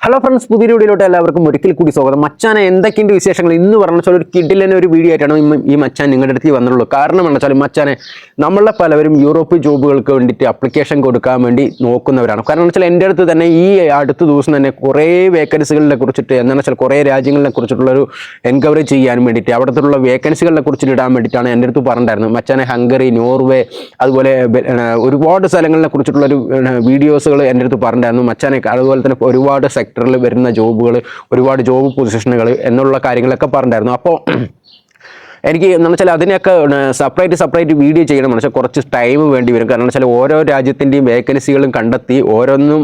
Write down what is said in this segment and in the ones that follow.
Hello friends, പുതിയ വീഡിയോയിലോട്ട് എല്ലാവർക്കും ഒരിക്കൽ കൂടി സ്വാഗതം. മച്ചാനെ എന്തൊക്കെയുണ്ട് വിശേഷങ്ങൾ? ഇന്ന് പറഞ്ഞ വെച്ചാൽ ഒരു കിഡിലിന് ഒരു വീഡിയോ ആയിട്ടാണ് ഈ മച്ചാൻ നിങ്ങളുടെ അടുത്ത് വന്നിട്ടുള്ളൂ. കാരണം എന്താ വെച്ചാൽ മച്ചാനെ നമ്മളെ പലവരും യൂറോപ്പ് ജോബുകൾക്ക് വേണ്ടിയിട്ട് അപ്ലിക്കേഷൻ കൊടുക്കാൻ വേണ്ടി നോക്കുന്നവരാണ്. കാരണം വെച്ചാൽ എൻ്റെ അടുത്ത് തന്നെ ഈ അടുത്ത ദിവസം തന്നെ കുറേ വേക്കൻസികളെ കുറിച്ചിട്ട് എന്താണെന്ന് വെച്ചാൽ കുറേ രാജ്യങ്ങളെ കുറിച്ചിട്ടുള്ളൊരു എൻക്വയറി ചെയ്യാൻ വേണ്ടിയിട്ട് അവിടത്തുള്ള വേക്കൻസികളെ കുറിച്ചിട്ട് ഇടാൻ വേണ്ടിയിട്ടാണ് എൻ്റെ അടുത്ത് പറഞ്ഞിട്ടുണ്ടായിരുന്നത്. മച്ചാനെ ഹംഗറി, നോർവേ, അതുപോലെ ഒരുപാട് സ്ഥലങ്ങളെ കുറിച്ചിട്ടുള്ളൊരു വീഡിയോസുകൾ എൻ്റെ അടുത്ത് പറഞ്ഞിട്ടുണ്ടായിരുന്നു. മച്ചാനെ അതുപോലെ തന്നെ ഒരുപാട് സെക്ടറിൽ വരുന്ന ജോബുകൾ, ഒരുപാട് ജോബ് പൊസിഷനുകൾ എന്നുള്ള കാര്യങ്ങളൊക്കെ പറഞ്ഞിട്ടുണ്ടായിരുന്നു. അപ്പോൾ എനിക്ക് എന്ന് വെച്ചാൽ അതിനൊക്കെ സെപ്പറേറ്റ് വീഡിയോ ചെയ്യണമെന്ന് വെച്ചാൽ കുറച്ച് ടൈം വേണ്ടി വരും. കാരണം വെച്ചാൽ ഓരോ രാജ്യത്തിൻ്റെയും വേക്കൻസികളും കണ്ടെത്തി ഓരോന്നും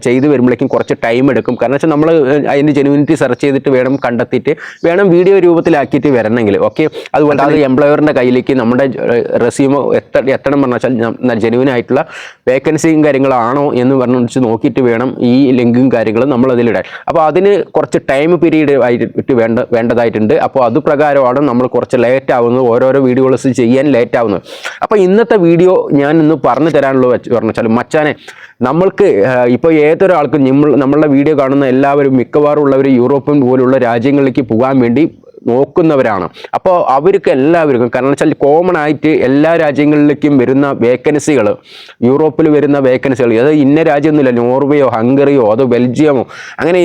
ചെയ്ത് വരുമ്പോഴേക്കും കുറച്ച് ടൈം എടുക്കും. കാരണം വെച്ചാൽ നമ്മൾ അതിൻ്റെ ജെനുവിനിറ്റി സെർച്ച് ചെയ്തിട്ട് വേണം കണ്ടെത്തിയിട്ട് വേണം വീഡിയോ രൂപത്തിലാക്കിയിട്ട് വരണമെങ്കിൽ. ഓക്കെ, അതുപോലെ അത് എംപ്ലോയറിൻ്റെ കയ്യിലേക്ക് നമ്മുടെ റെസ്യൂമോ എത്തണം എന്ന് വെച്ചാൽ ജെനുവിൻ ആയിട്ടുള്ള വേക്കൻസിയും കാര്യങ്ങളാണോ എന്ന് പറഞ്ഞ് നോക്കിയിട്ട് വേണം ഈ ലിങ്കും കാര്യങ്ങളും നമ്മൾ അതിലിടാൻ. അപ്പോൾ അതിന് കുറച്ച് ടൈം പീരീഡ് ആയിട്ട് വേണ്ടതായിട്ടുണ്ട്. അപ്പോൾ അത് പ്രകാരമാണ് നമ്മൾ കുറച്ച് ലേറ്റ് ആവുന്നത്, ഓരോരോ വീഡിയോസ് ചെയ്യാൻ ലേറ്റ് ആവുന്നത്. അപ്പോൾ ഇന്നത്തെ വീഡിയോ ഞാൻ ഇന്ന് പറഞ്ഞു തരാനുള്ളത് പറഞ്ഞാൽ മച്ചാനെ, നമ്മൾക്ക് ഇപ്പോൾ ഏതൊരാൾക്കും നമ്മളുടെ വീഡിയോ കാണുന്ന എല്ലാവരും മിക്കവാറും ഉള്ളവർ യൂറോപ്യൻ പോലുള്ള രാജ്യങ്ങളിലേക്ക് പോകാൻ വേണ്ടി നോക്കുന്നവരാണ്. അപ്പോൾ അവർക്ക് എല്ലാവർക്കും കാരണം വെച്ചാൽ കോമൺ ആയിട്ട് എല്ലാ രാജ്യങ്ങളിലേക്കും വരുന്ന വേക്കൻസികൾ, യൂറോപ്പിൽ വരുന്ന വേക്കൻസികൾ, അത് ഇന്ന രാജ്യമൊന്നുമില്ല, നോർവേയോ ഹംഗറിയോ അതോ ബെൽജിയമോ അങ്ങനെ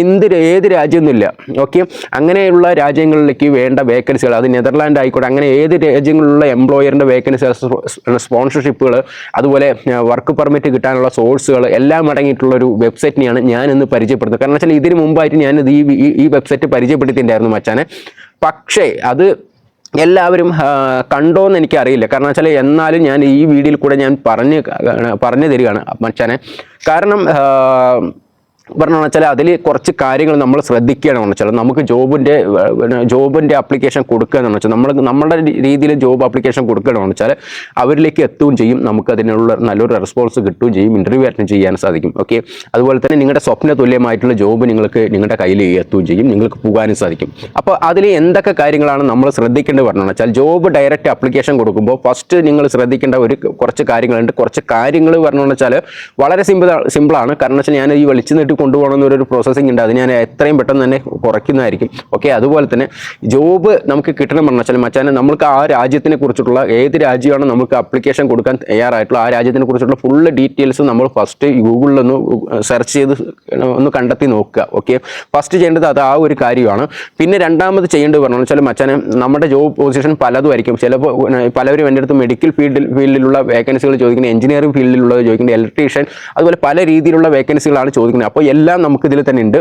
ഏത് രാജ്യമൊന്നുമില്ല. ഓക്കെ, അങ്ങനെയുള്ള രാജ്യങ്ങളിലേക്ക് വേണ്ട വേക്കൻസികൾ, അത് നെതർലാൻഡ് ആയിക്കോട്ടെ, അങ്ങനെ ഏത് രാജ്യങ്ങളിലുള്ള എംപ്ലോയറിൻ്റെ വേക്കൻസികൾ, സ്പോൺസർഷിപ്പുകൾ, അതുപോലെ വർക്ക് പെർമിറ്റ് കിട്ടാനുള്ള സോഴ്സുകൾ എല്ലാം അടങ്ങിയിട്ടുള്ളൊരു വെബ്സൈറ്റിനെയാണ് ഞാൻ ഇന്ന് പരിചയപ്പെടുത്തുന്നത്. കാരണം വെച്ചാൽ ഇതിന് മുമ്പായിട്ട് ഞാനിത് ഈ വെബ്സൈറ്റ് പരിചയപ്പെടുത്തിയിട്ടുണ്ടായിരുന്നു മച്ചാനെ. പക്ഷേ അത് എല്ലാവരും കണ്ടോയെന്ന് എനിക്കറിയില്ല. കാരണം വെച്ചാൽ എന്നാലും ഞാൻ ഈ വീഡിയോയിൽ കൂടെ ഞാൻ പറഞ്ഞു തരികയാണ് മച്ചാനെ. കാരണം പറഞ്ഞതെന്ന് വെച്ചാൽ അതിൽ കുറച്ച് കാര്യങ്ങൾ നമ്മൾ ശ്രദ്ധിക്കുകയാണെന്ന് വെച്ചാൽ നമുക്ക് ജോബിൻ്റെ അപ്ലിക്കേഷൻ കൊടുക്കുകയെന്ന് വെച്ചാൽ നമ്മുടെ രീതിയിൽ ജോബ് അപ്ലിക്കേഷൻ കൊടുക്കുകയാണെന്ന് വെച്ചാൽ അവരിലേക്ക് എത്തുകയും ചെയ്യും, നമുക്ക് അതിനുള്ള നല്ലൊരു റെസ്പോൺസ് കിട്ടുകയും ചെയ്യും, ഇൻ്റർവ്യൂ അറ്റൻഡ് ചെയ്യാൻ സാധിക്കും. ഓക്കെ, അതുപോലെ തന്നെ നിങ്ങളുടെ സ്വപ്ന തുല്യമായിട്ടുള്ള ജോബ് നിങ്ങളുടെ കയ്യിൽ എത്തുകയും ചെയ്യും, നിങ്ങൾക്ക് പോകാനും സാധിക്കും. അപ്പോൾ അതിൽ എന്തൊക്കെ കാര്യങ്ങളാണ് നമ്മൾ ശ്രദ്ധിക്കേണ്ടത് പറഞ്ഞതെന്ന് വെച്ചാൽ ജോബ് ഡയറക്റ്റ് അപ്ലിക്കേഷൻ കൊടുക്കുമ്പോൾ ഫസ്റ്റ് നിങ്ങൾ ശ്രദ്ധിക്കേണ്ട കുറച്ച് കാര്യങ്ങളുണ്ട്. കുറച്ച് കാര്യങ്ങൾ പറഞ്ഞതെന്ന് വെച്ചാൽ വളരെ സിമ്പിളാണ്. കാരണം വെച്ചാൽ ഞാൻ ഈ വിളിച്ചു കൊണ്ടുപോകണമെന്ന് ഒരു പ്രോസസ്സിംഗ് ഉണ്ട്, അത് ഞാൻ എത്രയും പെട്ടെന്ന് തന്നെ കുറയ്ക്കുന്നതായിരിക്കും. ഓക്കെ, അതുപോലെ തന്നെ ജോബ് നമുക്ക് കിട്ടണം എന്ന് വെച്ചാൽ മച്ചാനെ നമുക്ക് ആ രാജ്യത്തിനെ കുറിച്ചിട്ടുള്ള ഏത് രാജ്യമാണ് നമുക്ക് അപ്ലിക്കേഷൻ കൊടുക്കാൻ തയ്യാറായിട്ടുള്ള ആ രാജ്യത്തിനെ കുറിച്ചുള്ള ഫുള്ള് ഡീറ്റെയിൽസ് നമ്മൾ ഫസ്റ്റ് ഗൂഗിളിലൊന്ന് സെർച്ച് ചെയ്ത് ഒന്ന് കണ്ടെത്തി നോക്കുക. ഓക്കെ, ഫസ്റ്റ് ചെയ്യേണ്ടത് അത് ആ ഒരു കാര്യമാണ്. പിന്നെ രണ്ടാമത് ചെയ്യേണ്ടത് പറഞ്ഞു വെച്ചാൽ മച്ചാനെ നമ്മുടെ ജോബ് പൊസിഷൻ പലതുമായിരിക്കും. ചിലപ്പോൾ പലവരും എൻ്റെ അടുത്ത് മെഡിക്കൽ ഫീൽഡിലുള്ള വേക്കൻസികൾ ചോദിക്കുന്നത്, എഞ്ചിനീയറിംഗ് ഫീൽഡിലുള്ളത് ചോദിക്കുന്നത്, ഇലക്ട്രീഷ്യൻ, അതുപോലെ പല രീതിയിലുള്ള വേക്കൻസികളാണ് ചോദിക്കുന്നത്. അപ്പോൾ എല്ലാം നമുക്കിതിൽ തന്നെ ഉണ്ട്.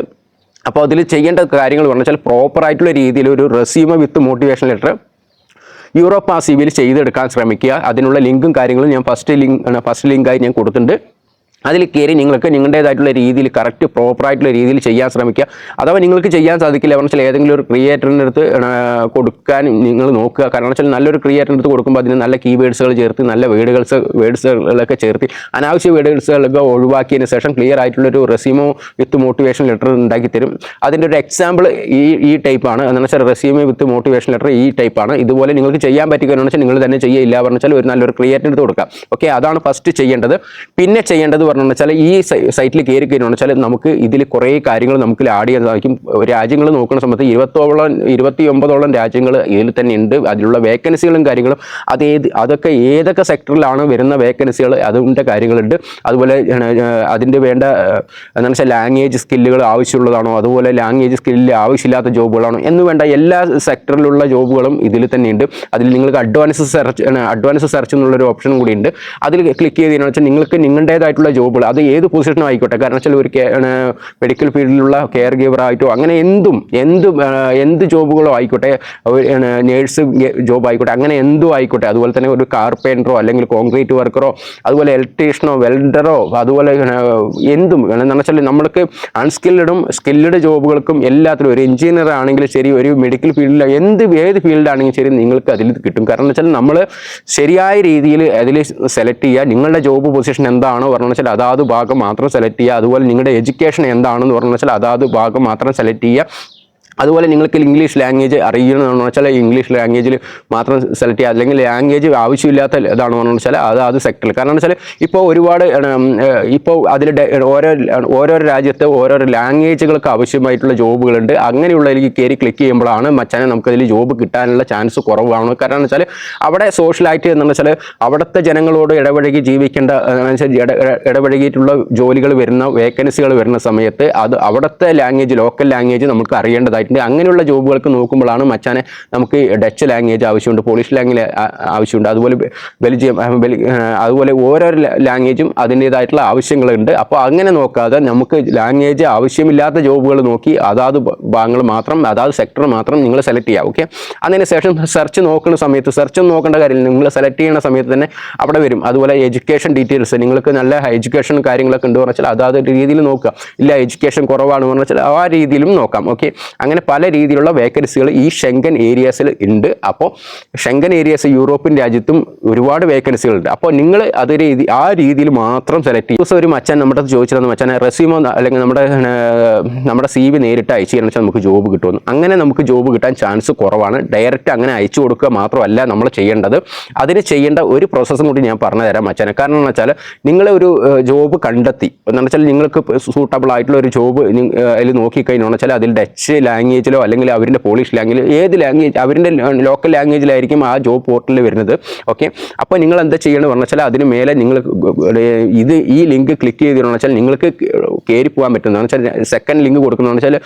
അപ്പോൾ അതിൽ ചെയ്യേണ്ട കാര്യങ്ങൾ പറഞ്ഞാൽ പ്രോപ്പറായിട്ടുള്ള രീതിയിൽ ഒരു റെസ്യൂമെ വിത്ത് മോട്ടിവേഷൻ ലെറ്റർ യൂറോപ്പ് ആ സിവിയിൽ ചെയ്തെടുക്കാൻ ശ്രമിക്കുക. അതിനുള്ള ലിങ്കും കാര്യങ്ങളും ഞാൻ ഫസ്റ്റ് ലിങ്കായി ഞാൻ കൊടുത്തിട്ടുണ്ട്. അതിൽ കയറി നിങ്ങൾക്ക് നിങ്ങളുടേതായിട്ടുള്ള രീതിയിൽ കറക്റ്റ് പ്രോപ്പറായിട്ടുള്ള രീതിയിൽ ചെയ്യാൻ ശ്രമിക്കുക. അഥവാ നിങ്ങൾക്ക് ചെയ്യാൻ സാധിക്കില്ല പറഞ്ഞാൽ ഏതെങ്കിലും ഒരു ക്രിയേറ്ററിൻ്റെ അടുത്ത് കൊടുക്കാൻ നിങ്ങൾ നോക്കുക. കാരണം വെച്ചാൽ നല്ലൊരു ക്രിയേറ്ററിൻ്റെ അടുത്ത് കൊടുക്കുമ്പോൾ അതിന് നല്ല കീവേഡ്സുകൾ ചേർത്ത്, നല്ല വേർഡ്സുകളൊക്കെ ചേർത്ത്, അനാവശ്യ വേർഡ്സുകളൊക്കെ ഒഴിവാക്കിയതിന് ശേഷം ക്ലിയർ ആയിട്ടുള്ളൊരു റെസ്യൂമോ വിത്ത് മോട്ടിവേഷൻ ലെറ്റർ ഉണ്ടാക്കി തരും. അതിൻ്റെ ഒരു എക്സാമ്പിൾ ഈ ടൈപ്പാണ്. എന്ന് വെച്ചാൽ റെസ്യൂമോ വിത്ത് മോട്ടിവേഷൻ ലെറ്റർ ഈ ടൈപ്പാണ്. ഇതുപോലെ നിങ്ങൾക്ക് ചെയ്യാൻ പറ്റുകയെന്ന് വെച്ചാൽ നിങ്ങൾ തന്നെ ചെയ്യില്ല പറഞ്ഞാൽ ഒരു നല്ലൊരു ക്രിയേറ്ററിൻ്റെ അടുത്ത് കൊടുക്കുക. ഓക്കെ, അതാണ് ഫസ്റ്റ് ചെയ്യേണ്ടത്. പിന്നെ ചെയ്യേണ്ടത് പറഞ്ഞു വെച്ചാൽ ഈ സൈറ്റിൽ കയറി കഴിഞ്ഞാൽ വെച്ചാൽ നമുക്ക് ഇതിൽ കുറേ കാര്യങ്ങൾ നമുക്ക് ആഡ് ചെയ്യാൻ സാധിക്കും. രാജ്യങ്ങൾ നോക്കുന്ന സമയത്ത് 29ഓളം രാജ്യങ്ങൾ ഇതിൽ തന്നെ ഉണ്ട്. അതിലുള്ള വേക്കൻസികളും കാര്യങ്ങളും അതൊക്കെ ഏതൊക്കെ സെക്ടറിലാണ് വരുന്ന വേക്കൻസികൾ അതിൻ്റെ കാര്യങ്ങളുണ്ട്. അതുപോലെ അതിൻ്റെ വേണ്ട എന്താണെന്ന് വെച്ചാൽ ലാംഗ്വേജ് സ്കില്ലുകൾ ആവശ്യമുള്ളതാണോ, അതുപോലെ ലാംഗ്വേജ് സ്കില്ല് ആവശ്യമില്ലാത്ത ജോബുകളാണോ എന്ന് വേണ്ട എല്ലാ സെക്ടറിലുള്ള ജോബുകളും ഇതിൽ തന്നെ ഉണ്ട്. അതിൽ നിങ്ങൾക്ക് അഡ്വാൻസ് സെർച്ച് എന്നുള്ളൊരു ഓപ്ഷൻ കൂടി ഉണ്ട്. അതിൽ ക്ലിക്ക് ചെയ്തതെന്ന് വെച്ചാൽ നിങ്ങൾക്ക് നിങ്ങളുടേതായിട്ടുള്ള ജോബുകൾ അത് ഏത് പൊസിഷനും ആയിക്കോട്ടെ. കാരണം വെച്ചാൽ ഒരു മെഡിക്കൽ ഫീൽഡിലുള്ള കെയർ ഗീവറായിട്ടോ അങ്ങനെ എന്ത് ജോബുകളോ ആയിക്കോട്ടെ, നേഴ്സ് ജോബ് ആയിക്കോട്ടെ, അങ്ങനെ എന്തും ആയിക്കോട്ടെ. അതുപോലെ തന്നെ ഒരു കാർപ്പൻറ്ററോ അല്ലെങ്കിൽ കോൺക്രീറ്റ് വർക്കറോ, അതുപോലെ ഇലക്ട്രീഷ്യനോ വെൽഡറോ, അതുപോലെ എന്തും എന്താണെന്ന് വെച്ചാൽ നമ്മൾക്ക് അൺസ്കിൽഡും സ്കിൽഡ് ജോബുകൾക്കും എല്ലാത്തിലും ഒരു എഞ്ചിനീയർ ആണെങ്കിലും ശരി, ഒരു മെഡിക്കൽ ഫീൽഡിൽ ഏത് ഫീൽഡാണെങ്കിലും ശരി നിങ്ങൾക്ക് അതിൽ കിട്ടും. കാരണം വെച്ചാൽ നമ്മൾ ശരിയായ രീതിയിൽ അതിൽ സെലക്ട് ചെയ്യുക. നിങ്ങളുടെ ജോബ് പൊസിഷൻ എന്താണോ പറഞ്ഞു വെച്ചാൽ അതാത് ഭാഗം മാത്രം സെലക്ട് ചെയ്യുക. അതുപോലെ നിങ്ങളുടെ എഡ്യൂക്കേഷൻ എന്താണെന്ന് പറഞ്ഞു വെച്ചാൽ അതാത് ഭാഗം മാത്രം സെലക്ട് ചെയ്യുക. അതുപോലെ നിങ്ങൾക്ക് ഇംഗ്ലീഷ് ലാംഗ്വേജ് അറിയണമെന്ന് വെച്ചാൽ ഇംഗ്ലീഷ് ലാംഗ്വേജിൽ മാത്രം സെലക്ട് ചെയ്യുക, അല്ലെങ്കിൽ ലാംഗ്വേജ് ആവശ്യമില്ലാത്ത ഇതാണെന്ന് വെച്ചാൽ അത് സെക്ടറിൽ. കാരണം എന്ന് വെച്ചാൽ ഇപ്പോൾ ഒരുപാട് ഇപ്പോൾ അതിൽ ഓരോ രാജ്യത്ത് ഓരോരോ ലാംഗ്വേജുകൾക്ക് ആവശ്യമായിട്ടുള്ള ജോബുകളുണ്ട്. അങ്ങനെയുള്ളതിലേക്ക് കയറി ക്ലിക്ക് ചെയ്യുമ്പോഴാണ് മച്ചാനെ നമുക്കതിൽ ജോബ് കിട്ടാനുള്ള ചാൻസ് കുറവാണ്. കാരണം എന്ന് വെച്ചാൽ അവിടെ സോഷ്യലായിട്ട് എന്ന് വെച്ചാൽ അവിടുത്തെ ജനങ്ങളോട് ഇടപഴകി ജീവിക്കേണ്ട ഇടപഴകിയിട്ടുള്ള ജോലികൾ വരുന്ന വേക്കൻസികൾ വരുന്ന സമയത്ത് അത് അവിടുത്തെ ലാംഗ്വേജ് ലോക്കൽ ലാംഗ്വേജ് നമുക്ക് അറിയേണ്ടതായിട്ടുണ്ട്. അങ്ങനെയുള്ള ജോബുകൾക്ക് നോക്കുമ്പോഴാണ് മച്ചാനെ നമുക്ക് ഡച്ച് ലാംഗ്വേജ് ആവശ്യമുണ്ട്, പോളിഷ് ലാംഗ്വേജ് ആവശ്യമുണ്ട്, അതുപോലെ ബെൽജിയം, അതുപോലെ ഓരോരോ ലാംഗ്വേജും അതിൻ്റേതായിട്ടുള്ള ആവശ്യങ്ങളുണ്ട്. അപ്പോൾ അങ്ങനെ നോക്കാതെ നമുക്ക് ലാംഗ്വേജ് ആവശ്യമില്ലാത്ത ജോബുകൾ നോക്കി അതാത് ഭാഗങ്ങൾ മാത്രം അതാത് സെക്ടർ മാത്രം നിങ്ങൾ സെലക്ട് ചെയ്യുക. ഓക്കെ, അതിന് ശേഷം സെർച്ച് നോക്കുന്ന സമയത്ത് സെർച്ച് നോക്കേണ്ട കാര്യമില്ല, നിങ്ങൾ സെലക്ട് ചെയ്യുന്ന സമയത്ത് തന്നെ അവിടെ വരും. അതുപോലെ എഡ്യൂക്കേഷൻ ഡീറ്റെയിൽസ്, നിങ്ങൾക്ക് നല്ല എഡ്യൂക്കേഷൻ കാര്യങ്ങളൊക്കെ ഉണ്ട് പറഞ്ഞാൽ അതാത് രീതിയിൽ നോക്കുക. ഇല്ല എഡ്യൂക്കേഷൻ കുറവാണ് പറഞ്ഞാൽ ആ രീതിയിലും നോക്കാം. ഓക്കെ, അങ്ങനെ പല രീതിയിലുള്ള വേക്കൻസികൾ ഈ ഷെങ്കൻ ഏരിയാസിൽ ഉണ്ട്. അപ്പോൾ ഷെങ്കൻ ഏരിയാസ് യൂറോപ്യൻ രാജ്യത്തും ഒരുപാട് വേക്കൻസികളുണ്ട്. അപ്പോൾ നിങ്ങൾ അത് ആ രീതിയിൽ മാത്രം സെലക്ട് ചെയ്യും. ദിവസം ഒരു മച്ചാൻ നമ്മുടെ ചോദിച്ചിരുന്നു, മച്ചാൻ റെസ്യൂമോ അല്ലെങ്കിൽ നമ്മുടെ CV നേരിട്ട് അയച്ചു തരണം വെച്ചാൽ നമുക്ക് ജോബ് കിട്ടുമെന്ന്. അങ്ങനെ നമുക്ക് ജോബ് കിട്ടാൻ ചാൻസ് കുറവാണ്. ഡയറക്റ്റ് അങ്ങനെ അയച്ചു കൊടുക്കുക മാത്രമല്ല നമ്മൾ ചെയ്യേണ്ടത്, അതിന് ചെയ്യേണ്ട ഒരു പ്രോസസ്സും കൂടി ഞാൻ പറഞ്ഞു തരാം മച്ചാനെ. കാരണം എന്ന് വെച്ചാൽ നിങ്ങൾ ഒരു ജോബ് കണ്ടെത്തി എന്ന് വെച്ചാൽ നിങ്ങൾക്ക് സൂട്ടബിൾ ആയിട്ടുള്ള ഒരു ജോബ് അതിൽ നോക്കിക്കഴിഞ്ഞാൽ വെച്ചാൽ അതിൽ ഡച്ച് ലാംഗ്വേജിലോ അല്ലെങ്കിൽ അവരുടെ പോളിഷ് ലാംഗ്വേജ് ഏത് ലാംഗ്വേജ് അവരുടെ ലോക്കൽ ലാംഗ്വേജിലായിരിക്കും ആ ജോബ് പോർട്ടലിൽ വരുന്നത്. ഓക്കെ, അപ്പോൾ നിങ്ങൾ എന്താ ചെയ്യണമെന്ന് പറഞ്ഞാൽ അതിന് മേലെ നിങ്ങൾ ഈ ലിങ്ക് ക്ലിക്ക് ചെയ്തിട്ടുണ്ടെന്ന് വെച്ചാൽ നിങ്ങൾക്ക് കയറി പോകാൻ പറ്റുന്നതെന്ന് വെച്ചാൽ സെക്കൻഡ് ലിങ്ക് കൊടുക്കുന്നതെന്ന് വെച്ചാൽ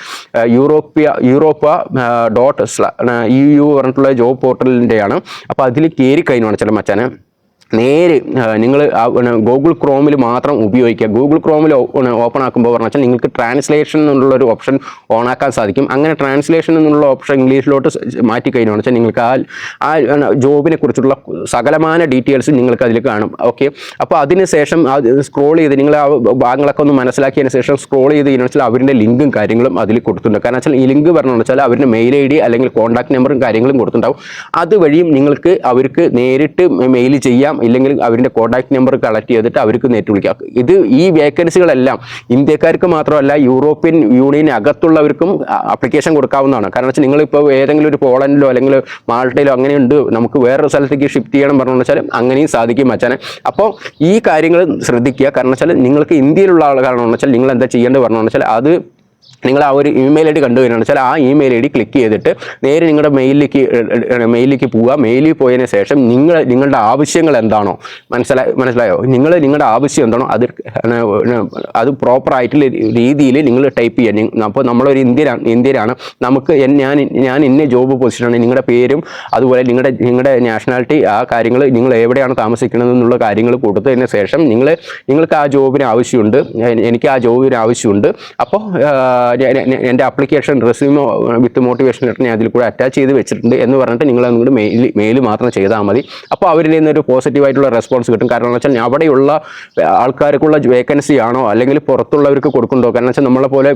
യൂറോപ്പ.EU പറഞ്ഞിട്ടുള്ള ജോബ് പോർട്ടലിൻ്റെയാണ്. അപ്പോൾ അതിൽ കയറി കഴിഞ്ഞാൽ വെച്ചാൽ മച്ചാനെ നേരെ നിങ്ങൾ ഗൂഗിൾ ക്രോമിൽ മാത്രം ഉപയോഗിക്കുക. ഗൂഗിൾ ക്രോമിൽ ഓപ്പൺ ആക്കുമ്പോൾ പറഞ്ഞാൽ നിങ്ങൾക്ക് ട്രാൻസ്ലേഷൻ എന്നുള്ളൊരു ഓപ്ഷൻ ഓൺ ആക്കാൻ സാധിക്കും. അങ്ങനെ ട്രാൻസ്ലേഷൻ എന്നുള്ള ഓപ്ഷൻ ഇംഗ്ലീഷിലോട്ട് മാറ്റി കഴിഞ്ഞാൽ വെച്ചാൽ നിങ്ങൾക്ക് ആ ജോബിനെ കുറിച്ചുള്ള സകലമായ ഡീറ്റെയിൽസ് നിങ്ങൾക്ക് അതിൽ കാണും. ഓക്കെ, അപ്പോൾ അതിന് ശേഷം സ്ക്രോൾ ചെയ്ത് നിങ്ങൾ ആ ഭാഗങ്ങളൊക്കെ ഒന്ന് മനസ്സിലാക്കിയതിന് ശേഷം സ്ക്രോൾ ചെയ്ത് കഴിഞ്ഞാൽ വെച്ചാൽ അവരുടെ ലിങ്കും കാര്യങ്ങളും അതിൽ കൊടുത്തിട്ടുണ്ട്. കാരണം വെച്ചാൽ ഈ ലിങ്ക് പറഞ്ഞു വെച്ചാൽ അവരുടെ മെയിൽ ID അല്ലെങ്കിൽ കോൺടാക്ട് നമ്പറും കാര്യങ്ങളും കൊടുത്തിട്ടുണ്ടാവും. അതുവഴിയും നിങ്ങൾക്ക് അവർക്ക് നേരിട്ട് മെയിൽ ചെയ്യാം, ഇല്ലെങ്കിൽ അവരുടെ കോൺടാക്ട് നമ്പർ കളക്ട് ചെയ്തിട്ട് അവർക്ക് നേരിട്ട് വിളിക്കാം. ഈ വേക്കൻസികളെല്ലാം ഇന്ത്യക്കാർക്ക് മാത്രമല്ല യൂറോപ്യൻ യൂണിയൻ അകത്തുള്ളവർക്കും അപ്ലിക്കേഷൻ കൊടുക്കാവുന്നതാണ്. കാരണം വെച്ചാൽ നിങ്ങളിപ്പോൾ ഏതെങ്കിലും ഒരു പോളണ്ടിലോ അല്ലെങ്കിൽ മാൾട്ടയിലോ അങ്ങനെയുണ്ട് നമുക്ക് വേറൊരു സ്ഥലത്തേക്ക് ഷിഫ്റ്റ് ചെയ്യണം പറഞ്ഞു വെച്ചാൽ അങ്ങനെയും സാധിക്കും മച്ചാനെ. അപ്പോൾ ഈ കാര്യങ്ങൾ ശ്രദ്ധിക്കുക. കാരണം വെച്ചാൽ നിങ്ങൾക്ക് ഇന്ത്യയിലുള്ള ആളുകളാണെന്ന് വെച്ചാൽ നിങ്ങൾ എന്താ ചെയ്യേണ്ടത് പറഞ്ഞു വെച്ചാൽ അത് നിങ്ങൾ ആ ഒരു ഇമെയിൽ ID കണ്ടു കഴിഞ്ഞാൽ വെച്ചാൽ ആ ഇമെയിൽ ID ക്ലിക്ക് ചെയ്തിട്ട് നേരെ നിങ്ങളുടെ മെയിലിലേക്ക് പോവുക. മെയിലിൽ പോയതിന് ശേഷം നിങ്ങളുടെ ആവശ്യങ്ങൾ എന്താണോ മനസ്സിലായോ, നിങ്ങളുടെ ആവശ്യം എന്താണോ അത് പ്രോപ്പറായിട്ടുള്ള രീതിയിൽ നിങ്ങൾ ടൈപ്പ് ചെയ്യുക. അപ്പോൾ നമ്മളൊരു ഇന്ത്യയിലാണ് നമുക്ക് ഞാൻ ഇന്ന ജോബ് പൊസിഷനാണ്, നിങ്ങളുടെ പേരും അതുപോലെ നിങ്ങളുടെ നാഷണാലിറ്റി ആ കാര്യങ്ങൾ നിങ്ങൾ എവിടെയാണ് താമസിക്കുന്നത് എന്നുള്ള കാര്യങ്ങൾ കൊടുത്തതിന് ശേഷം നിങ്ങൾക്ക് ആ ജോബിന് ആവശ്യമുണ്ട്, എനിക്ക് ആ ജോബിന് ആവശ്യമുണ്ട്. അപ്പോൾ എൻ്റെ ആപ്ലിക്കേഷൻ റെസ്യൂമോ വിത്ത് മോട്ടിവേഷൻ ലെറ്റർ ഞാൻ അതിൽ കൂടെ അറ്റാച്ച് ചെയ്ത് വെച്ചിട്ടുണ്ട് എന്ന് പറഞ്ഞിട്ട് നിങ്ങൾ അങ്ങോട്ട് മെയിൽ മാത്രം ചെയ്താൽ മതി. അപ്പോൾ അവരിൽ നിന്നൊരു പോസിറ്റീവായിട്ടുള്ള റെസ്പോൺസ് കിട്ടും. കാരണം എന്ന് വെച്ചാൽ അവിടെയുള്ള ആൾക്കാർക്കുള്ള വേക്കൻസി ആണോ അല്ലെങ്കിൽ പുറത്തുള്ളവർക്ക് കൊടുക്കുന്നുണ്ടോ. കാരണം വെച്ചാൽ നമ്മളെ പോലെ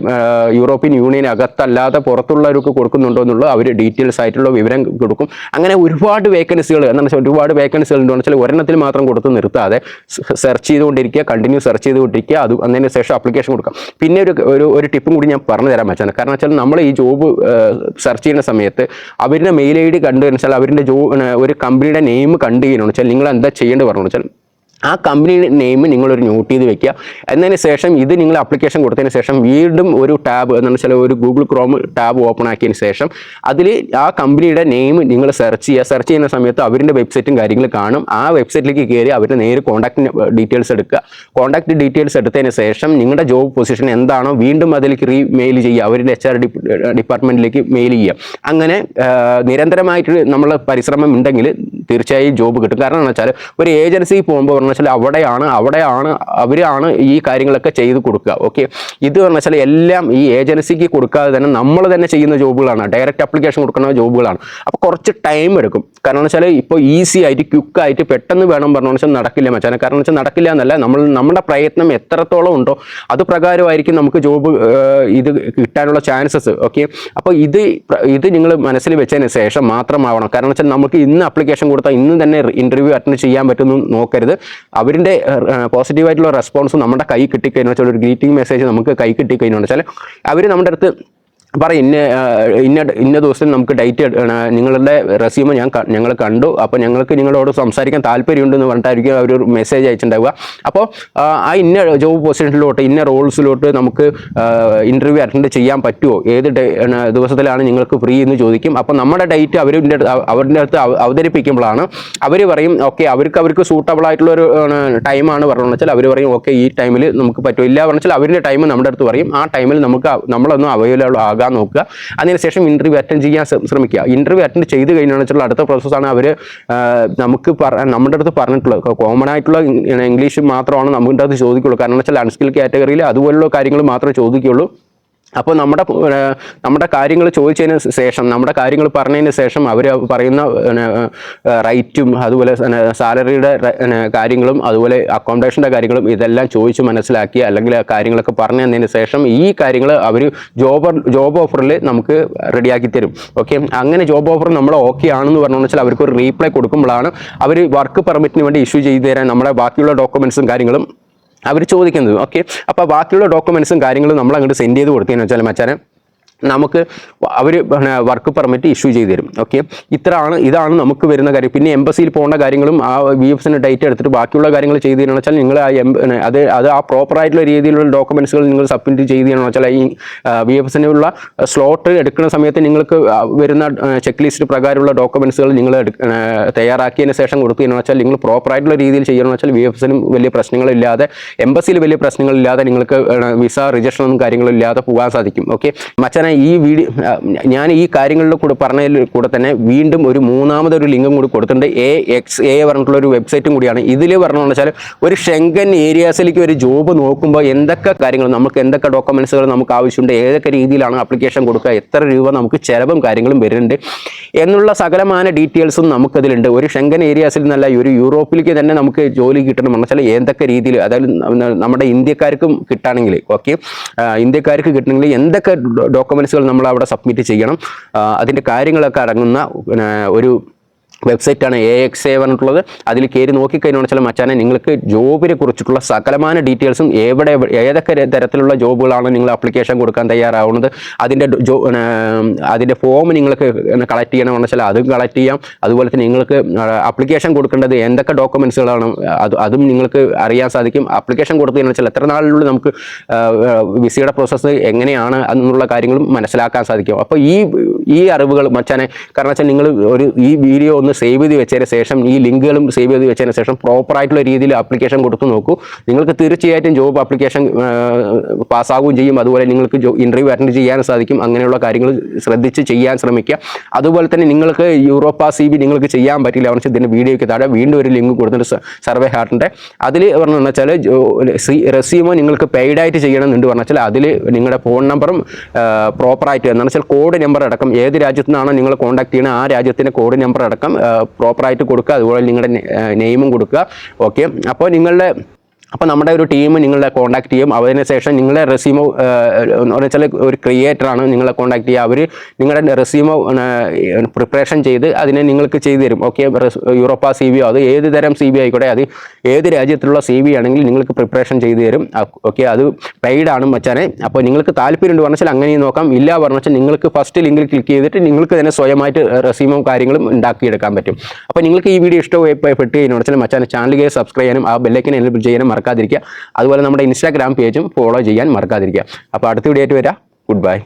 യൂറോപ്യൻ യൂണിയൻ അകത്തല്ലാതെ പുറത്തുള്ളവർക്ക് കൊടുക്കുന്നുണ്ടോ എന്നുള്ള അവർ ഡീറ്റെയിൽസ് ആയിട്ടുള്ള വിവരം കൊടുക്കും. അങ്ങനെ ഒരുപാട് വേക്കൻസികൾ എന്താണെന്ന് വെച്ചാൽ ഒരുപാട് വേക്കൻസികൾ ഉണ്ടെന്ന് വെച്ചാൽ ഒരെണ്ണത്തിൽ മാത്രം കൊടുത്ത് നിർത്താതെ സെർച്ച് ചെയ്തുകൊണ്ടിരിക്കുക, കണ്ടിന്യൂ സെർച്ച് ചെയ്തുകൊണ്ടിരിക്കുക. അത് അതിന് ശേഷം ആപ്ലിക്കേഷൻ കൊടുക്കാം. പിന്നെ ഒരു ടിപ്പും കൂടി ഞാൻ പറഞ്ഞു തരാൻ പറ്റാണ്. കാരണം വെച്ചാൽ നമ്മൾ ഈ ജോബ് സെർച്ച് ചെയ്യുന്ന സമയത്ത് അവരുടെ മെയിൽ ID കണ്ടു വെച്ചാൽ അവരുടെ ഒരു കമ്പനിയുടെ നെയിം കണ്ടു കഴിഞ്ഞാൽ വെച്ചാൽ നിങ്ങൾ എന്താ ചെയ്യേണ്ടത് പറഞ്ഞു വെച്ചാൽ ആ കമ്പനിയുടെ നെയിം നിങ്ങളൊരു നോട്ട് ചെയ്ത് വെക്കുക. എന്നതിന് ശേഷം ഇത് നിങ്ങൾ ആപ്ലിക്കേഷൻ കൊടുത്തതിന് ശേഷം വീണ്ടും ഒരു ടാബ് എന്ന് വെച്ചാൽ ഒരു ഗൂഗിൾ ക്രോം ടാബ് ഓപ്പൺ ആക്കിയതിന് ശേഷം അതിൽ ആ കമ്പനിയുടെ നെയിം നിങ്ങൾ സെർച്ച് ചെയ്യുന്ന സമയത്ത് അവരുടെ വെബ്സൈറ്റും കാര്യങ്ങളും കാണും. ആ വെബ്സൈറ്റിലേക്ക് കയറി അവരുടെ നേരെ കോൺടാക്ട് ഡീറ്റെയിൽസ് എടുക്കുക. കോൺടാക്ട് ഡീറ്റെയിൽസ് എടുത്തതിന് ശേഷം നിങ്ങളുടെ ജോബ് പൊസിഷൻ എന്താണോ വീണ്ടും അതിലേക്ക് മെയിൽ ചെയ്യുക, അവരുടെ HR ഡിപ്പാർട്ട്മെൻറ്റിലേക്ക് മെയിൽ ചെയ്യുക. അങ്ങനെ നിരന്തരമായിട്ട് നമ്മൾ പരിശ്രമം ഉണ്ടെങ്കിൽ തീർച്ചയായും ജോബ് കിട്ടും. കാരണം എന്ന് വെച്ചാൽ ഒരു ഏജൻസി പോകുമ്പോൾ വെച്ചാൽ അവിടെയാണ് അവരാണ് ഈ കാര്യങ്ങളൊക്കെ ചെയ്ത് കൊടുക്കുക. ഓക്കെ, ഇത് വെച്ചാൽ എല്ലാം ഈ ഏജൻസിക്ക് കൊടുക്കാതെ തന്നെ നമ്മൾ തന്നെ ചെയ്യുന്ന ജോബുകളാണ്, ഡയറക്റ്റ് ആപ്ലിക്കേഷൻ കൊടുക്കുന്ന ജോബുകളാണ്. അപ്പോൾ കുറച്ച് ടൈം എടുക്കും. കാരണം വെച്ചാൽ ഇപ്പോൾ ഈസി ആയിട്ട് ക്വിക്കായിട്ട് പെട്ടെന്ന് വേണം പറഞ്ഞു വെച്ചാൽ നടക്കില്ല മച്ചാനെ. കാരണം വെച്ചാൽ നടക്കില്ല എന്നല്ല, നമ്മുടെ പ്രയത്നം എത്രത്തോളം ഉണ്ടോ അത് പ്രകാരമായിരിക്കും നമുക്ക് ജോബ് ഇത് കിട്ടാനുള്ള ചാൻസസ്. ഓക്കെ, അപ്പോൾ ഇത് നിങ്ങൾ മനസ്സിൽ വെച്ചതിന് ശേഷം മാത്രമാവണം. കാരണം വെച്ചാൽ നമുക്ക് ഇന്ന് ആപ്ലിക്കേഷൻ കൊടുത്താൽ ഇന്ന് തന്നെ ഇൻ്റർവ്യൂ അറ്റൻഡ് ചെയ്യാൻ പറ്റുമെന്ന് നോക്കരുത്. അവരുടെ പോസിറ്റീവായിട്ടുള്ള റെസ്പോൺസ് നമ്മുടെ കൈ കിട്ടിക്കഴിഞ്ഞാൽ വെച്ചാൽ ഒരു ഗ്രീറ്റിംഗ് മെസ്സേജ് നമുക്ക് കൈ കിട്ടിക്കഴിഞ്ഞാൽ വെച്ചാൽ അവർ നമ്മുടെ അടുത്ത് പറയും ഇന്ന ദിവസം നമുക്ക് ഡേറ്റ് നിങ്ങളുടെ റെസ്യൂമ് ഞങ്ങൾ കണ്ടു, അപ്പോൾ ഞങ്ങൾക്ക് നിങ്ങളോട് സംസാരിക്കാൻ താല്പര്യമുണ്ടെന്ന് പറഞ്ഞിട്ടായിരിക്കും അവർ ഒരു മെസ്സേജ് അയച്ചിട്ടുണ്ടാവുക. അപ്പോൾ ആ ഇന്ന ജോബ് പൊസിഷനിലോട്ട് ഇന്ന റോൾസിലോട്ട് നമുക്ക് ഇൻ്റർവ്യൂ അറ്റൻഡ് ചെയ്യാൻ പറ്റുമോ, ഏത് ദിവസത്തിലാണ് നിങ്ങൾക്ക് ഫ്രീ എന്ന് ചോദിക്കും. അപ്പോൾ നമ്മുടെ ഡേറ്റ് അവരുടെ അടുത്ത് അവതരിപ്പിക്കുമ്പോഴാണ് അവർ പറയും ഓക്കെ അവർക്ക് സൂട്ടബിൾ ആയിട്ടുള്ളൊരു ടൈമാണ് പറഞ്ഞതെന്ന് വെച്ചാൽ അവർ പറയും ഓക്കെ ഈ ടൈമിൽ നമുക്ക് പറ്റില്ല പറഞ്ഞാൽ അവരുടെ ടൈം നമ്മുടെ അടുത്ത് പറയും. ആ ടൈമിൽ നമ്മളൊന്നും അവൈലബിൾ ആകാൻ നോക്കുക. അതിനുശേഷം ഇൻ്റർവ്യൂ അറ്റൻഡ് ചെയ്യാൻ ശ്രമിക്കുക. ഇൻ്റർവ്യൂ അറ്റൻഡ് ചെയ്ത് കഴിഞ്ഞാൽ വെച്ചാൽ അടുത്ത പ്രോസസ്സാണ് അവർ നമുക്ക് നമ്മുടെ അടുത്ത് പറഞ്ഞിട്ടുള്ളത്. കോമൺ ആയിട്ടുള്ള ഇംഗ്ലീഷ് മാത്രമാണ് നമ്മുടെ അടുത്ത് ചോദിക്കുള്ളൂ. കാരണം വെച്ചാൽ അൺസ്കിൽ കാറ്റഗറിയിൽ അതുപോലുള്ള കാര്യങ്ങൾ മാത്രമേ ചോദിക്കുകയുള്ളൂ. അപ്പോൾ നമ്മുടെ കാര്യങ്ങൾ ചോദിച്ചതിന് ശേഷം നമ്മുടെ കാര്യങ്ങൾ പറഞ്ഞതിന് ശേഷം അവർ പറയുന്ന റൈറ്റും അതുപോലെ സാലറിയുടെ കാര്യങ്ങളും അതുപോലെ അക്കോമഡേഷൻ്റെ കാര്യങ്ങളും ഇതെല്ലാം ചോദിച്ച് മനസ്സിലാക്കി അല്ലെങ്കിൽ കാര്യങ്ങളൊക്കെ പറഞ്ഞു തന്നതിന് ശേഷം ഈ കാര്യങ്ങൾ അവർ ജോബ് ഓഫറിൽ നമുക്ക് റെഡിയാക്കി തരും. ഓക്കെ, അങ്ങനെ ജോബ് ഓഫർ നമ്മൾ ഓക്കെ ആണെന്ന് പറഞ്ഞു വെച്ചാൽ അവർക്ക് ഒരു റീപ്ലൈ കൊടുക്കുമ്പോഴാണ് അവർ വർക്ക് പെർമിറ്റിന് വേണ്ടി ഇഷ്യൂ ചെയ്തു തരാൻ നമ്മുടെ ബാക്കിയുള്ള ഡോക്യുമെൻറ്റ്സും കാര്യങ്ങളും അവർ ചോദിക്കുന്നത്. ഓക്കെ, അപ്പോൾ ബാക്കിയുള്ള ഡോക്യുമെൻറ്റ്സും കാര്യങ്ങളും നമ്മൾ അങ്ങോട്ട് സെൻഡ് ചെയ്ത് കൊടുത്തതെന്ന് വെച്ചാൽ മച്ചാനെ നമുക്ക് അവർ വർക്ക് പെർമിറ്റ് ഇഷ്യൂ ചെയ്ത് തരും. ഓക്കെ, ഇതാണ് നമുക്ക് വരുന്ന കാര്യം. പിന്നെ എംബസിയിൽ പോകേണ്ട കാര്യങ്ങളും ആ VFSന് ഡേറ്റ് എടുത്തിട്ട് ബാക്കിയുള്ള കാര്യങ്ങൾ ചെയ്ത് തരണം വെച്ചാൽ നിങ്ങൾ അത് ആ പ്രോപ്പറായിട്ടുള്ള രീതിയിലുള്ള ഡോക്യുമെൻറ്റ്സുകൾ നിങ്ങൾ സബ്മിറ്റ് ചെയ്ത് തരണം വെച്ചാൽ ഈ VFSനുള്ള സ്ലോട്ട് എടുക്കുന്ന സമയത്ത് നിങ്ങൾക്ക് വരുന്ന ചെക്ക് ലിസ്റ്റ് പ്രകാരമുള്ള ഡോക്യുമെൻറ്റ്സുകൾ നിങ്ങൾ തയ്യാറാക്കിയതിന് ശേഷം കൊടുത്തു തരണം വെച്ചാൽ നിങ്ങൾ പ്രോപ്പറായിട്ടുള്ള രീതിയിൽ ചെയ്യണം വെച്ചാൽ VFSനും വലിയ പ്രശ്നങ്ങളില്ലാതെ എംബസിയിൽ വലിയ പ്രശ്നങ്ങളില്ലാതെ നിങ്ങൾക്ക് വിസ റിജക്ഷനും കാര്യങ്ങളും ഇല്ലാതെ പോകാൻ സാധിക്കും. ഓക്കെ മച്ചാനെ, ഈ വീഡിയോ ഞാൻ ഈ കാര്യങ്ങളിൽ കൂടെ പറഞ്ഞതിൽ കൂടെ തന്നെ വീണ്ടും ഒരു മൂന്നാമതൊരു ലിങ്കും കൂടി കൊടുത്തിട്ടുണ്ട്. AXA പറഞ്ഞിട്ടുള്ള ഒരു വെബ്സൈറ്റും കൂടിയാണ്. ഇതിൽ പറഞ്ഞതെന്ന് വെച്ചാൽ ഒരു ഷെങ്കൻ ഏരിയാസിലേക്ക് ഒരു ജോബ് നോക്കുമ്പോൾ എന്തൊക്കെ കാര്യങ്ങൾ നമുക്ക് എന്തൊക്കെ ഡോക്യുമെൻറ്റ്സുകൾ നമുക്ക് ആവശ്യമുണ്ട്, ഏതൊക്കെ രീതിയിലാണ് ആപ്ലിക്കേഷൻ കൊടുക്കുക, എത്ര രൂപ നമുക്ക് ചിലവും കാര്യങ്ങളും വരുന്നുണ്ട് എന്നുള്ള സകലമായ ഡീറ്റെയിൽസും നമുക്കതിലുണ്ട്. ഒരു ഷെങ്കൻ ഏരിയാസിൽ നിന്നല്ല ഒരു യൂറോപ്പിലേക്ക് തന്നെ നമുക്ക് ജോലി കിട്ടണം എന്ന് വെച്ചാൽ എന്തൊക്കെ രീതിയിൽ, അതായത് നമ്മുടെ ഇന്ത്യക്കാർക്കും കിട്ടുകയാണെങ്കിൽ ഓക്കെ ഇന്ത്യക്കാർക്ക് കിട്ടണമെങ്കിൽ എന്തൊക്കെ ഡോക്യുമെൻറ്റ്സുകൾ നമ്മൾ അവിടെ സബ്മിറ്റ് ചെയ്യണം, അതിൻ്റെ കാര്യങ്ങളൊക്കെ അടങ്ങുന്ന ഒരു വെബ്സൈറ്റാണ് AXA പറഞ്ഞിട്ടുള്ളത്. അതിൽ കയറി നോക്കിക്കഴിഞ്ഞാൽ വെച്ചാൽ മച്ചാനെ നിങ്ങൾക്ക് ജോബിനെ കുറിച്ചിട്ടുള്ള സകലമായ ഡീറ്റെയിൽസും ഏതൊക്കെ തരത്തിലുള്ള ജോബുകളാണ് നിങ്ങൾ ആപ്ലിക്കേഷൻ കൊടുക്കാൻ തയ്യാറാവുന്നത്, അതിൻ്റെ ഫോം നിങ്ങൾക്ക് കളക്ട് ചെയ്യണമെന്ന് വെച്ചാൽ അതും കളക്ട് ചെയ്യാം. അതുപോലെ തന്നെ നിങ്ങൾക്ക് ആപ്ലിക്കേഷൻ കൊടുക്കേണ്ടത് എന്തൊക്കെ ഡോക്യുമെൻറ്റ്സുകളാണ് അതും നിങ്ങൾക്ക് അറിയാൻ സാധിക്കും. ആപ്ലിക്കേഷൻ കൊടുത്തതെന്ന് വെച്ചാൽ എത്ര നാളിനുള്ളിൽ നമുക്ക് വിസയുടെ പ്രോസസ്സ് എങ്ങനെയാണ് എന്നുള്ള കാര്യങ്ങളും മനസ്സിലാക്കാൻ സാധിക്കും. അപ്പോൾ ഈ അറിവുകൾ മച്ചാനെ, കാരണം വെച്ചാൽ നിങ്ങൾ ഈ വീഡിയോ ഒന്ന് സേവ് ചെയ്ത് വെച്ചതിന് ശേഷം ഈ ലിങ്കുകളും സേവ് ചെയ്ത് വെച്ചതിന് ശേഷം പ്രോപ്പറായിട്ടുള്ള രീതിയിൽ ആപ്ലിക്കേഷൻ കൊടുത്തു നോക്കൂ. നിങ്ങൾക്ക് തീർച്ചയായിട്ടും ജോബ് ആപ്ലിക്കേഷൻ പാസ്സാവുകയും ചെയ്യും. അതുപോലെ നിങ്ങൾക്ക് ഇൻ്റർവ്യൂ അറ്റൻഡ് ചെയ്യാൻ സാധിക്കും. അങ്ങനെയുള്ള കാര്യങ്ങൾ ശ്രദ്ധിച്ച് ചെയ്യാൻ ശ്രമിക്കുക. അതുപോലെ തന്നെ നിങ്ങൾക്ക് യൂറോപ്പ CV നിങ്ങൾക്ക് ചെയ്യാൻ പറ്റില്ല എന്ന് വെച്ചാൽ ഇതിൻ്റെ വീഡിയോയ്ക്ക് താഴെ വീണ്ടും ഒരു ലിങ്ക് കൊടുത്തിട്ട് സർവേ ഹാർട്ടിൻ്റെ അതിൽ പറഞ്ഞു വെച്ചാൽ റെസ്യൂമോ നിങ്ങൾക്ക് പെയ്ഡായിട്ട് ചെയ്യണമെന്നുണ്ട് പറഞ്ഞാൽ അതിൽ നിങ്ങളുടെ ഫോൺ നമ്പറും പ്രോപ്പറായിട്ട് എന്ന് വെച്ചാൽ കോഡ് നമ്പർ അടക്കം ഏത് രാജ്യത്തു നിന്നാണോ നിങ്ങൾ കോൺടാക്ട് ചെയ്യുന്നത് ആ രാജ്യത്തിൻ്റെ കോഡ് നമ്പർ അടക്കം പ്രോപ്പറായിട്ട് കൊടുക്കുക. അതുപോലെ നിങ്ങളുടെ നെയിമും കൊടുക്കുക. ഓക്കെ, അപ്പോൾ നമ്മുടെ ഒരു ടീം നിങ്ങളെ കോൺടാക്ട് ചെയ്യും. അതിനുശേഷം നിങ്ങളുടെ റെസ്യൂമോ എന്ന് വെച്ചാൽ ഒരു ക്രിയേറ്ററാണ് നിങ്ങളെ കോൺടാക്ട് ചെയ്യുക. അവർ നിങ്ങളുടെ റെസ്യൂമോ പ്രിപ്പറേഷൻ ചെയ്ത് അതിനെ നിങ്ങൾക്ക് ചെയ്തു തരും. ഓക്കെ, യൂറോപ്പ CV അത് ഏത് തരം CV ആയിക്കോട്ടെ, അത് ഏത് രാജ്യത്തിലുള്ള CV ആണെങ്കിൽ നിങ്ങൾക്ക് പ്രിപ്പറേഷൻ ചെയ്തു തരും. ഓക്കെ, അത് പെയ്ഡാണ് മച്ചാനെ. അപ്പോൾ നിങ്ങൾക്ക് താല്പര്യമുണ്ട് പറഞ്ഞാൽ അങ്ങനെയും നോക്കാം. ഇല്ല പറഞ്ഞാൽ നിങ്ങൾക്ക് ഫസ്റ്റ് ലിങ്കിൽ ക്ലിക്ക് ചെയ്തിട്ട് നിങ്ങൾക്ക് തന്നെ സ്വയമായിട്ട് റെസ്യൂമോ കാര്യങ്ങളും ഉണ്ടാക്കിയെടുക്കാൻ പറ്റും. അപ്പോൾ നിങ്ങൾക്ക് ഈ വീഡിയോ ഇഷ്ടപ്പെട്ട് കഴിഞ്ഞാൽ വെച്ചാൽ മച്ചാനെ ചാനലിൽ സബ്സ്ക്രൈബ് ചെയ്യാനും ആ ബെല്ലൈക്കൻ എനേബിൾ ചെയ്യാനും മറക്കാതിരിക്കുക. അതുപോലെ നമ്മുടെ ഇൻസ്റ്റാഗ്രാം പേജും ഫോളോ ചെയ്യാൻ മറക്കാതിരിക്കുക. അപ്പോൾ അടുത്ത വീഡിയോ ആയിട്ട് വരാം. Good bye.